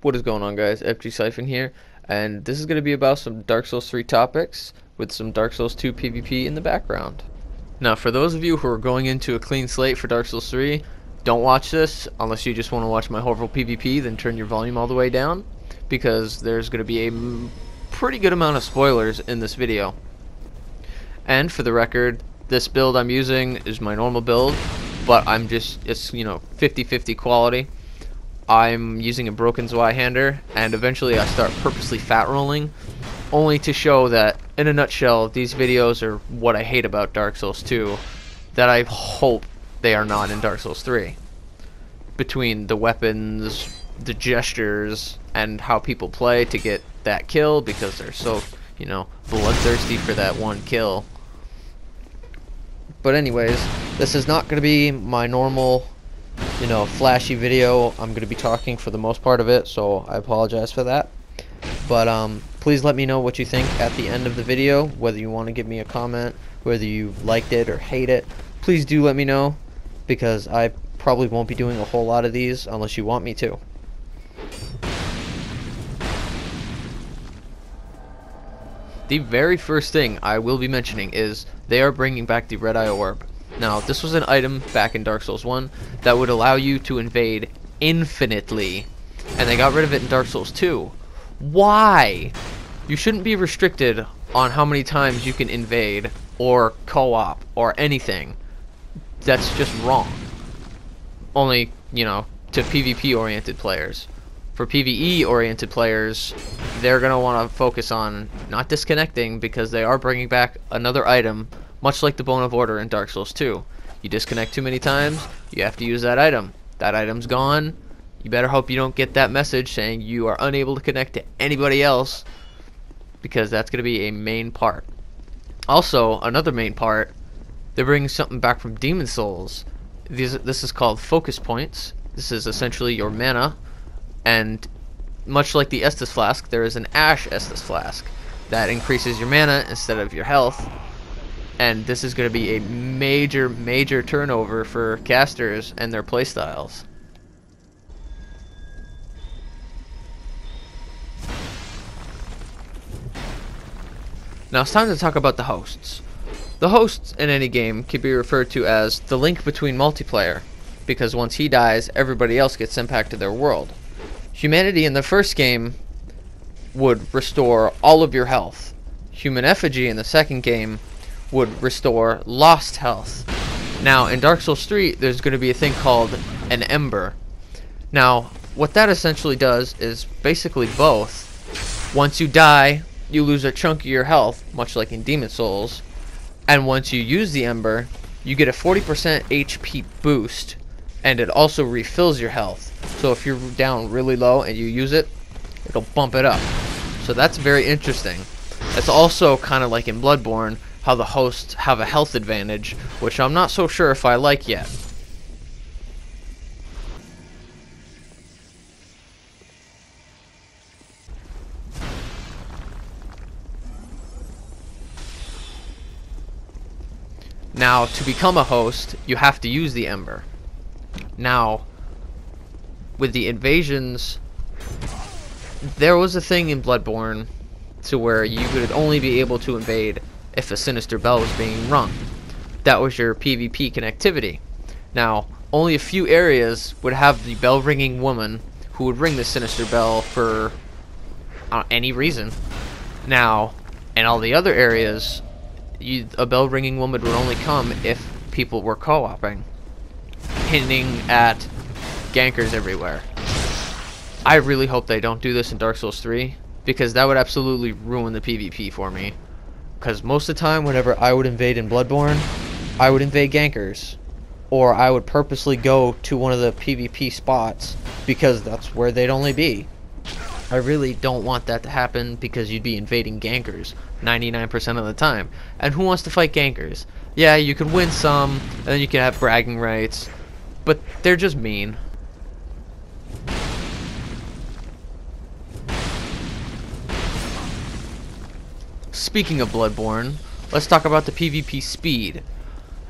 What is going on, guys? FG Siphon here, and this is going to be about some Dark Souls 3 topics with some Dark Souls 2 PvP in the background. Now, for those of you who are going into a clean slate for Dark Souls 3, don't watch this unless you just want to watch my horrible PvP, then turn your volume all the way down, because there's going to be a pretty good amount of spoilers in this video. And for the record, this build I'm using is my normal build, but it's 50-50 quality. I'm using a broken Zweihander, and eventually I start purposely fat rolling, only to show that, in a nutshell, these videos are what I hate about Dark Souls 2, that I hope they are not in Dark Souls 3. Between the weapons, the gestures, and how people play to get that kill, because they're so, bloodthirsty for that one kill. But anyways, this is not going to be my normal flashy video. I'm going to be talking for the most part of it, so I apologize for that. But please let me know what you think at the end of the video, whether you want to give me a comment, whether you liked it or hate it. Please do let me know, because I probably won't be doing a whole lot of these unless you want me to. The very first thing I will be mentioning is they are bringing back the Red Eye Orb. Now, this was an item back in Dark Souls 1 that would allow you to invade infinitely, and they got rid of it in Dark Souls 2. Why? You shouldn't be restricted on how many times you can invade or co-op or anything. That's just wrong. Only, to PvP oriented players. For PvE oriented players, they're going to want to focus on not disconnecting, because they are bringing back another item, much like the Bone of Order in Dark Souls 2. You disconnect too many times, you have to use that item. That item's gone. You better hope you don't get that message saying you are unable to connect to anybody else, because that's going to be a main part. Also, another main part, they're bringing something back from Demon Souls. This is called focus points. This is essentially your mana, and much like the Estus Flask, there is an Ash Estus Flask that increases your mana instead of your health. And this is going to be a major turnover for casters and their playstyles. Now it's time to talk about the hosts. The hosts in any game can be referred to as the link between multiplayer, because once he dies, everybody else gets sent back to their world. Humanity in the first game would restore all of your health. Human Effigy in the second game would restore lost health. Now, in Dark Souls 3, there's going to be a thing called an Ember. Now, what that essentially does is basically both. Once you die, you lose a chunk of your health, much like in Demon Souls. And once you use the Ember, you get a 40% HP boost, and it also refills your health. So if you're down really low and you use it, it'll bump it up. So that's very interesting. It's also kind of like in Bloodborne, how the hosts have a health advantage, which I'm not so sure if I like yet. Now, to become a host, you have to use the Ember. Now, with the invasions, there was a thing in Bloodborne to where you could only be able to invade if a sinister bell was being rung. That was your PvP connectivity. Now, only a few areas would have the bell ringing woman who would ring the sinister bell for any reason. Now, in all the other areas, a bell ringing woman would only come if people were co-oping, hinting at gankers everywhere. I really hope they don't do this in Dark Souls 3, because that would absolutely ruin the PvP for me. Because most of the time, whenever I would invade in Bloodborne, I would invade gankers, or I would purposely go to one of the PvP spots because that's where they'd only be. I really don't want that to happen, because you'd be invading gankers 99% of the time. And who wants to fight gankers? Yeah, you can win some, and then you can have bragging rights, but they're just mean. Speaking of Bloodborne, let's talk about the PvP speed.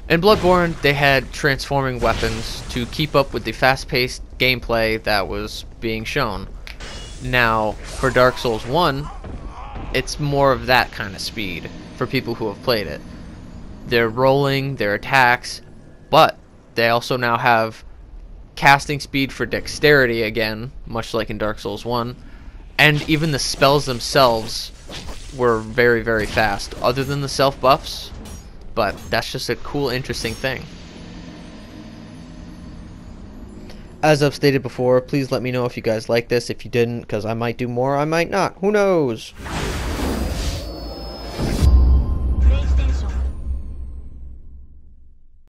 In Bloodborne, they had transforming weapons to keep up with the fast-paced gameplay that was being shown. Now, for Dark Souls 1, it's more of that kind of speed for people who have played it. They're rolling their attacks, but they also now have casting speed for dexterity again, much like in Dark Souls 1, and even the spells themselves were very, very fast, other than the self buffs, but that's just a cool, interesting thing. As I've stated before, please let me know if you guys like this. If you didn't, because I might do more, I might not. Who knows?